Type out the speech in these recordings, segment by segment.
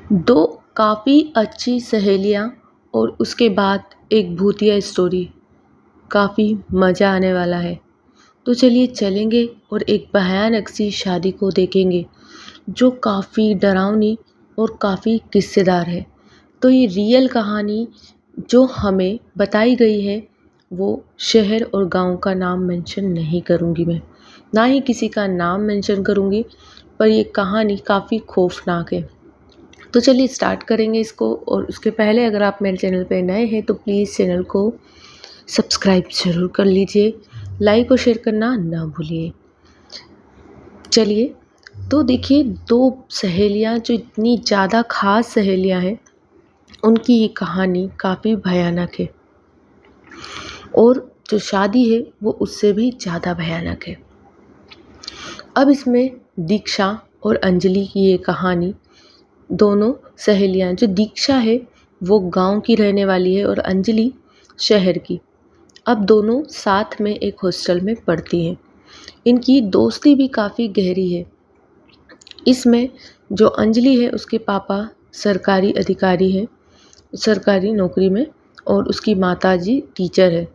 दो काफ़ी अच्छी सहेलियाँ और उसके बाद एक भूतिया स्टोरी, काफ़ी मज़ा आने वाला है। तो चलिए चलेंगे और एक भयानक सी शादी को देखेंगे जो काफ़ी डरावनी और काफ़ी किस्सेदार है। तो ये रियल कहानी जो हमें बताई गई है वो शहर और गांव का नाम मेंशन नहीं करूँगी मैं, ना ही किसी का नाम मेंशन करूँगी, पर ये कहानी काफ़ी खौफनाक है। तो चलिए स्टार्ट करेंगे इसको। और उसके पहले अगर आप मेरे चैनल पे नए हैं तो प्लीज़ चैनल को सब्सक्राइब ज़रूर कर लीजिए, लाइक और शेयर करना ना भूलिए। चलिए, तो देखिए, दो सहेलियाँ जो इतनी ज़्यादा ख़ास सहेलियाँ हैं उनकी ये कहानी काफ़ी भयानक है और जो शादी है वो उससे भी ज़्यादा भयानक है। अब इसमें दीक्षा और अंजलि की ये कहानी, दोनों सहेलियाँ, जो दीक्षा है वो गांव की रहने वाली है और अंजलि शहर की। अब दोनों साथ में एक हॉस्टल में पढ़ती हैं। इनकी दोस्ती भी काफ़ी गहरी है। इसमें जो अंजलि है उसके पापा सरकारी अधिकारी हैं, सरकारी नौकरी में, और उसकी माताजी टीचर है।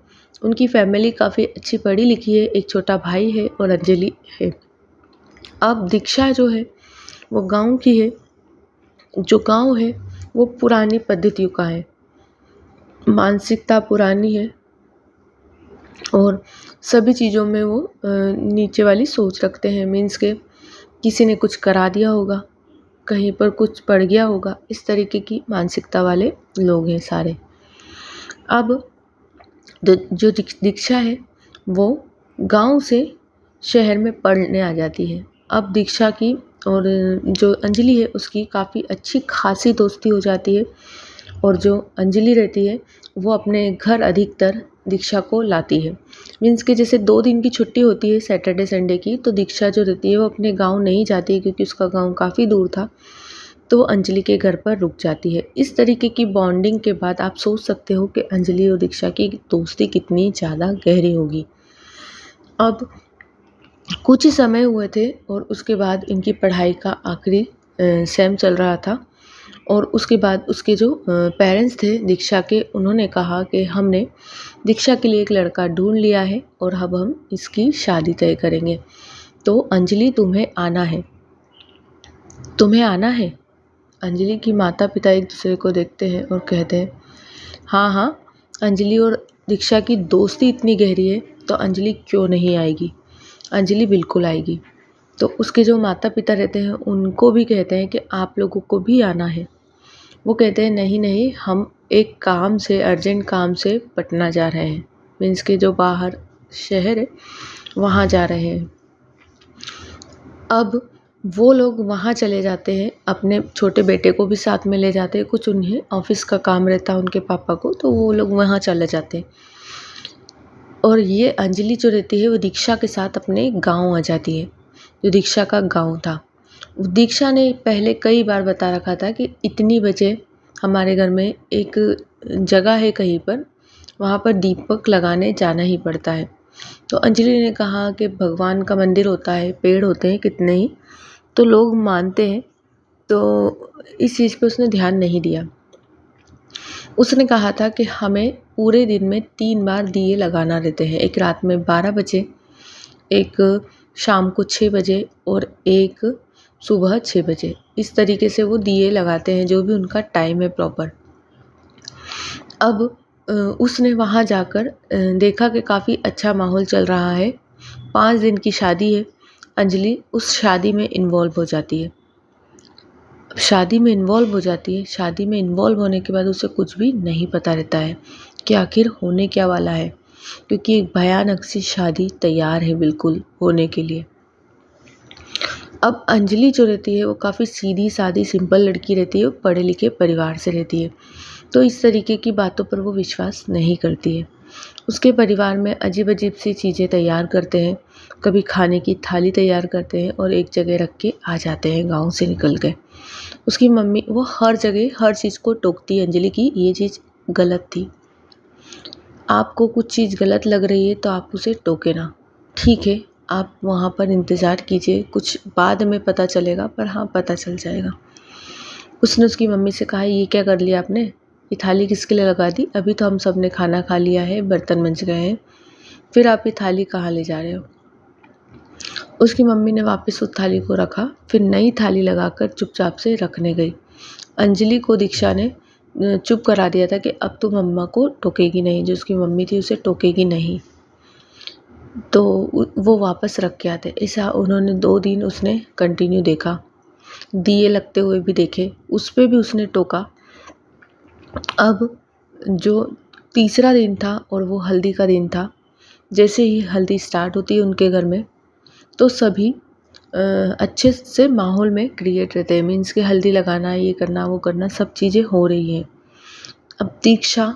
उनकी फैमिली काफ़ी अच्छी पढ़ी लिखी है, एक छोटा भाई है और अंजलि है। अब दीक्षा जो है वो गांव की है। जो गांव है वो पुरानी पद्धतियों का है, मानसिकता पुरानी है और सभी चीज़ों में वो नीचे वाली सोच रखते हैं। मीन्स के किसी ने कुछ करा दिया होगा, कहीं पर कुछ पड़ गया होगा, इस तरीके की मानसिकता वाले लोग हैं सारे। अब जो दीक्षा है वो गांव से शहर में पढ़ने आ जाती है। अब दीक्षा की और जो अंजलि है उसकी काफ़ी अच्छी खासी दोस्ती हो जाती है और जो अंजलि रहती है वो अपने घर अधिकतर दीक्षा को लाती है। मीन्स के जैसे 2 दिन की छुट्टी होती है सैटरडे संडे की, तो दीक्षा जो रहती है वो अपने गांव नहीं जाती है क्योंकि उसका गांव काफ़ी दूर था, तो वो अंजलि के घर पर रुक जाती है। इस तरीके की बॉन्डिंग के बाद आप सोच सकते हो कि अंजलि और दीक्षा की दोस्ती कितनी ज़्यादा गहरी होगी। अब कुछ ही समय हुए थे और उसके बाद इनकी पढ़ाई का आखिरी सेम चल रहा था और उसके बाद उसके जो पेरेंट्स थे दीक्षा के, उन्होंने कहा कि हमने दीक्षा के लिए एक लड़का ढूंढ लिया है और अब हम इसकी शादी तय करेंगे। तो अंजलि तुम्हें आना है, तुम्हें आना है। अंजलि की माता पिता एक दूसरे को देखते हैं और कहते हैं हाँ हाँ, अंजलि और दीक्षा की दोस्ती इतनी गहरी है तो अंजलि क्यों नहीं आएगी, अंजलि बिल्कुल आएगी। तो उसके जो माता पिता रहते हैं उनको भी कहते हैं कि आप लोगों को भी आना है। वो कहते हैं नहीं नहीं, हम एक काम से, अर्जेंट काम से पटना जा रहे हैं। मीन्स के जो बाहर शहर है वहाँ जा रहे हैं। अब वो लोग वहाँ चले जाते हैं, अपने छोटे बेटे को भी साथ में ले जाते हैं। कुछ उन्हें ऑफिस का काम रहता है उनके पापा को, तो वो लोग वहाँ चले जाते हैं। और ये अंजलि जो रहती है वो दीक्षा के साथ अपने गांव आ जाती है, जो दीक्षा का गांव था। दीक्षा ने पहले कई बार बता रखा था कि इतनी बजे हमारे घर में एक जगह है कहीं पर, वहाँ पर दीपक लगाने जाना ही पड़ता है। तो अंजलि ने कहा कि भगवान का मंदिर होता है, पेड़ होते हैं कितने ही, तो लोग मानते हैं, तो इस चीज़ पे उसने ध्यान नहीं दिया। उसने कहा था कि हमें पूरे दिन में 3 बार दिए लगाना रहते हैं, एक रात में 12 बजे, एक शाम को 6 बजे और एक सुबह 6 बजे। इस तरीके से वो दिए लगाते हैं, जो भी उनका टाइम है प्रॉपर। अब उसने वहाँ जाकर देखा कि काफ़ी अच्छा माहौल चल रहा है। 5 दिन की शादी है। अंजलि उस शादी में इन्वॉल्व हो जाती है। शादी में इन्वॉल्व हो जाती है। शादी में इन्वॉल्व होने के बाद उसे कुछ भी नहीं पता रहता है कि आखिर होने क्या वाला है, क्योंकि एक भयानक सी शादी तैयार है बिल्कुल होने के लिए। अब अंजलि जो रहती है वो काफ़ी सीधी सादी सिंपल लड़की रहती है, वो पढ़े लिखे परिवार से रहती है, तो इस तरीके की बातों पर वो विश्वास नहीं करती है। उसके परिवार में अजीब अजीब सी चीज़ें तैयार करते हैं, कभी खाने की थाली तैयार करते हैं और एक जगह रख के आ जाते हैं गांव से निकल के। उसकी मम्मी वो हर जगह हर चीज़ को टोकती है अंजलि की ये चीज़ गलत थी। आपको कुछ चीज़ गलत लग रही है तो आप उसे टोके ना, ठीक है, आप वहाँ पर इंतज़ार कीजिए, कुछ बाद में पता चलेगा, पर हाँ पता चल जाएगा। उसने उसकी मम्मी से कहा, ये क्या कर लिया आपने, ये थाली किसके लिए लगा दी, अभी तो हम सब ने खाना खा लिया है, बर्तन मंज गए हैं, फिर आप ये थाली कहाँ ले जा रहे हो। उसकी मम्मी ने वापस उस थाली को रखा, फिर नई थाली लगाकर चुपचाप से रखने गई। अंजलि को दीक्षा ने चुप करा दिया था कि अब तो मम्मा को टोकेगी नहीं, जो उसकी मम्मी थी उसे टोकेगी नहीं, तो वो वापस रख के आते। ऐसा उन्होंने 2 दिन उसने कंटिन्यू देखा, दिए लगते हुए भी देखे, उस पे भी उसने टोका। अब जो तीसरा दिन था और वो हल्दी का दिन था, जैसे ही हल्दी स्टार्ट होती है उनके घर में तो सभी अच्छे से माहौल में क्रिएट रहते हैं। मीन्स कि हल्दी लगाना, ये करना, वो करना, सब चीज़ें हो रही हैं। अब दीक्षा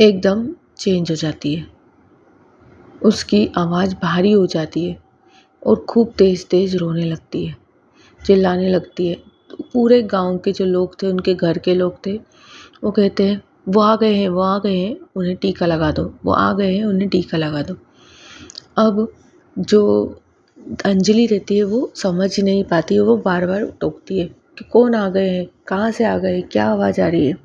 एकदम चेंज हो जाती है, उसकी आवाज़ भारी हो जाती है और खूब तेज़ तेज़ रोने लगती है, चिल्लाने लगती है। तो पूरे गांव के जो लोग थे, उनके घर के लोग थे, वो कहते हैं वो आ गए हैं, वो आ गए हैं, उन्हें टीका लगा दो, वो आ गए हैं, उन्हें टीका लगा दो। अब जो अंजलि रहती है वो समझ ही नहीं पाती है, वो बार बार टोकती है कि कौन आ गए हैं, कहाँ से आ गए, क्या आवाज़ आ रही है।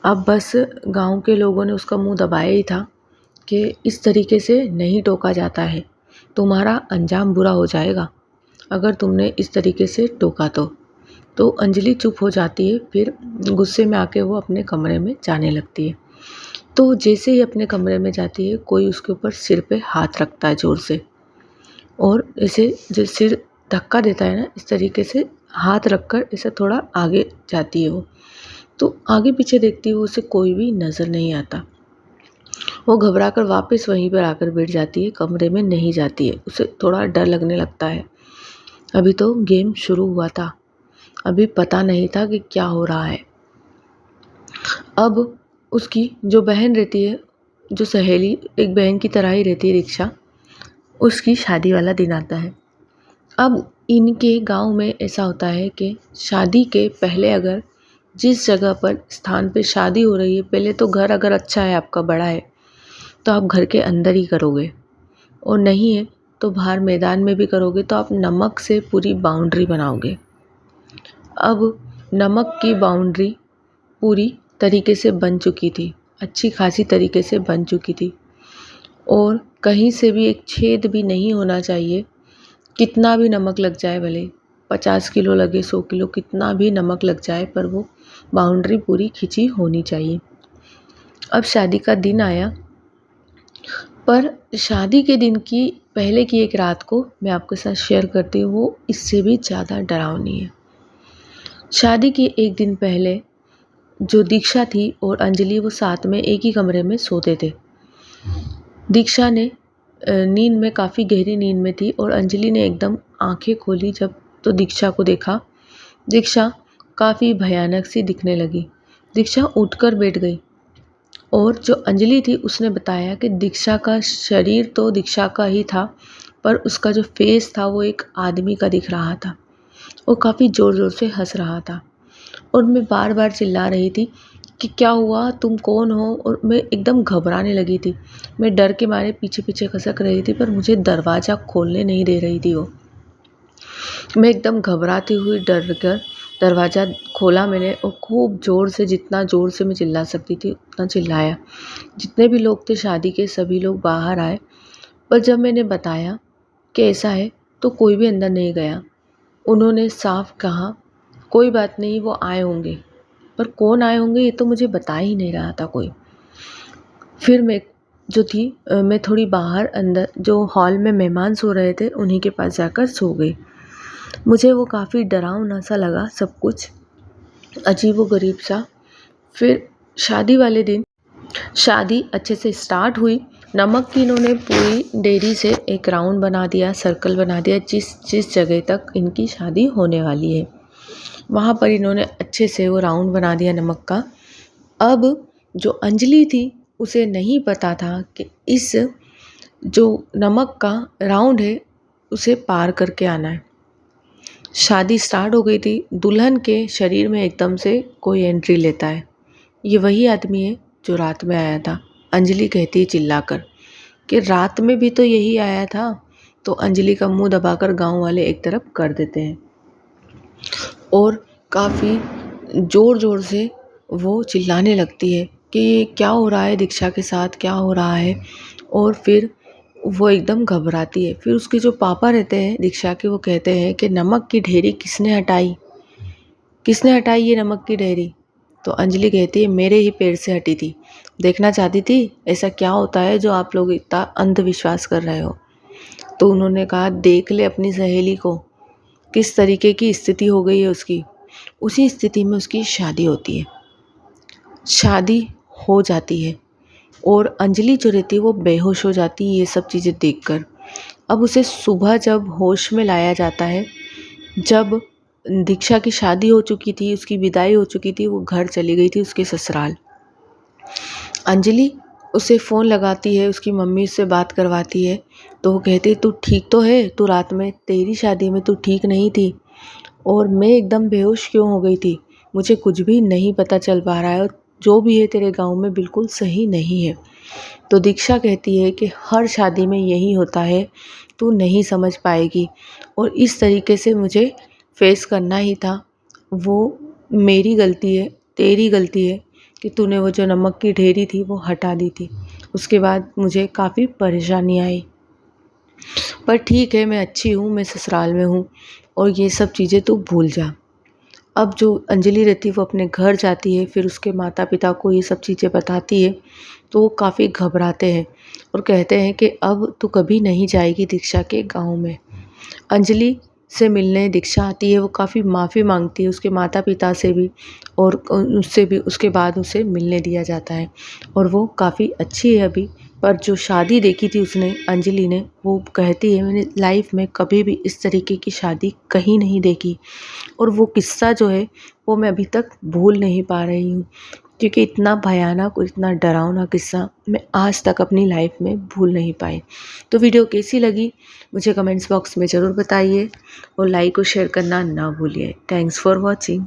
अब बस गांव के लोगों ने उसका मुंह दबाया ही था कि इस तरीके से नहीं टोका जाता है, तुम्हारा अंजाम बुरा हो जाएगा अगर तुमने इस तरीके से टोका तो अंजलि चुप हो जाती है, फिर गुस्से में आके वो अपने कमरे में जाने लगती है। तो जैसे ही अपने कमरे में जाती है, कोई उसके ऊपर सिर पे हाथ रखता है ज़ोर से, और इसे जो सिर धक्का देता है ना, इस तरीके से हाथ रखकर इसे थोड़ा आगे जाती है वो। तो आगे पीछे देखती है, उसे कोई भी नज़र नहीं आता। वो घबरा कर वापस वहीं पर आकर बैठ जाती है, कमरे में नहीं जाती है। उसे थोड़ा डर लगने लगता है, अभी तो गेम शुरू हुआ था, अभी पता नहीं था कि क्या हो रहा है। अब उसकी जो बहन रहती है, जो सहेली एक बहन की तरह ही रहती है, दीक्षा, उसकी शादी वाला दिन आता है। अब इनके गांव में ऐसा होता है कि शादी के पहले अगर जिस जगह पर स्थान पे शादी हो रही है, पहले तो घर अगर अच्छा है, आपका बड़ा है, तो आप घर के अंदर ही करोगे, और नहीं है तो बाहर मैदान में भी करोगे, तो आप नमक से पूरी बाउंड्री बनाओगे। अब नमक की बाउंड्री पूरी तरीके से बन चुकी थी, अच्छी खासी तरीके से बन चुकी थी, और कहीं से भी एक छेद भी नहीं होना चाहिए। कितना भी नमक लग जाए, भले 50 किलो लगे, 100 किलो, कितना भी नमक लग जाए, पर वो बाउंड्री पूरी खिंची होनी चाहिए। अब शादी का दिन आया, पर शादी के दिन की पहले की एक रात को मैं आपके साथ शेयर करती हूँ, वो इससे भी ज़्यादा डरावनी है। शादी के एक दिन पहले जो दीक्षा थी और अंजलि, वो साथ में एक ही कमरे में सोते थे। दीक्षा ने नींद में, काफ़ी गहरी नींद में थी, और अंजलि ने एकदम आंखें खोली जब, तो दीक्षा को देखा। दीक्षा काफ़ी भयानक सी दिखने लगी। दीक्षा उठकर बैठ गई, और जो अंजलि थी उसने बताया कि दीक्षा का शरीर तो दीक्षा का ही था, पर उसका जो फेस था वो एक आदमी का दिख रहा था, और काफ़ी ज़ोर ज़ोर से हंस रहा था। और मैं बार बार चिल्ला रही थी कि क्या हुआ, तुम कौन हो, और मैं एकदम घबराने लगी थी। मैं डर के मारे पीछे पीछे खसक रही थी, पर मुझे दरवाज़ा खोलने नहीं दे रही थी वो। मैं एकदम घबराती हुई डर कर दरवाज़ा खोला मैंने, और खूब ज़ोर से, जितना ज़ोर से मैं चिल्ला सकती थी उतना चिल्लाया। जितने भी लोग थे शादी के, सभी लोग बाहर आए, पर जब मैंने बताया कि ऐसा है, तो कोई भी अंदर नहीं गया। उन्होंने साफ कहा, कोई बात नहीं, वो आए होंगे, पर कौन आए होंगे ये तो मुझे बता ही नहीं रहा था कोई। फिर मैं जो थी, मैं थोड़ी बाहर अंदर जो हॉल में मेहमान सो रहे थे उन्हीं के पास जाकर सो गई। मुझे वो काफ़ी डरावना सा लगा, सब कुछ अजीबोगरीब सा। फिर शादी वाले दिन शादी अच्छे से स्टार्ट हुई। नमक की इन्होंने पूरी डेयरी से एक राउंड बना दिया, सर्कल बना दिया, जिस जगह तक इनकी शादी होने वाली है वहाँ पर इन्होंने अच्छे से वो राउंड बना दिया नमक का। अब जो अंजलि थी उसे नहीं पता था कि इस जो नमक का राउंड है उसे पार करके आना है। शादी स्टार्ट हो गई थी। दुल्हन के शरीर में एकदम से कोई एंट्री लेता है। ये वही आदमी है जो रात में आया था। अंजलि कहती है चिल्लाकर कि रात में भी तो यही आया था। तो अंजलि का मुंह दबाकर गांव वाले एक तरफ कर देते हैं। और काफ़ी ज़ोर-ज़ोर से वो चिल्लाने लगती है कि ये क्या हो रहा है दीक्षा के साथ, क्या हो रहा है? और फिर वो एकदम घबराती है। फिर उसके जो पापा रहते हैं दीक्षा के, वो कहते हैं कि नमक की ढेरी किसने हटाई? किसने हटाई ये नमक की ढेरी? तो अंजलि कहती है मेरे ही पैर से हटी थी। देखना चाहती थी ऐसा क्या होता है जो आप लोग इतना अंधविश्वास कर रहे हो? तो उन्होंने कहा देख ले अपनी सहेली को, किस तरीके की स्थिति हो गई है उसकी। उसी स्थिति में उसकी शादी होती है। शादी हो जाती है और अंजलि जो रहती है वो बेहोश हो जाती है ये सब चीज़ें देखकर। अब उसे सुबह जब होश में लाया जाता है, जब दीक्षा की शादी हो चुकी थी, उसकी विदाई हो चुकी थी, वो घर चली गई थी उसके ससुराल। अंजलि उसे फ़ोन लगाती है, उसकी मम्मी से बात करवाती है, तो वो कहती है तू ठीक तो है? तू रात में तेरी शादी में तू ठीक नहीं थी और मैं एकदम बेहोश क्यों हो गई थी? मुझे कुछ भी नहीं पता चल पा रहा है और जो भी है तेरे गाँव में बिल्कुल सही नहीं है। तो दीक्षा कहती है कि हर शादी में यही होता है, तू नहीं समझ पाएगी और इस तरीके से मुझे फेस करना ही था। वो मेरी गलती है, तेरी गलती है कि तूने वो जो नमक की ढेरी थी वो हटा दी थी। उसके बाद मुझे काफ़ी परेशानी आई। पर ठीक है मैं अच्छी हूँ, मैं ससुराल में हूँ और ये सब चीज़ें तू भूल जा। अब जो अंजलि रहती है वो अपने घर जाती है, फिर उसके माता-पिता को ये सब चीज़ें बताती है, तो वो काफ़ी घबराते हैं और कहते हैं कि अब तू कभी नहीं जाएगी दीक्षा के गाँव में। अंजलि से मिलने दीक्षा आती है, वो काफ़ी माफ़ी माँगती है उसके माता-पिता से भी और उससे भी। उसके बाद उसे मिलने दिया जाता है और वो काफ़ी अच्छी है अभी। पर जो शादी देखी थी उसने, अंजलि ने, वो कहती है मैंने लाइफ़ में कभी भी इस तरीके की शादी कहीं नहीं देखी और वो किस्सा जो है वो मैं अभी तक भूल नहीं पा रही हूँ, क्योंकि इतना भयानक और इतना डरावना किस्सा मैं आज तक अपनी लाइफ में भूल नहीं पाई। तो वीडियो कैसी लगी मुझे कमेंट्स बॉक्स में ज़रूर बताइए और लाइक और शेयर करना ना भूलिए। Thanks for watching.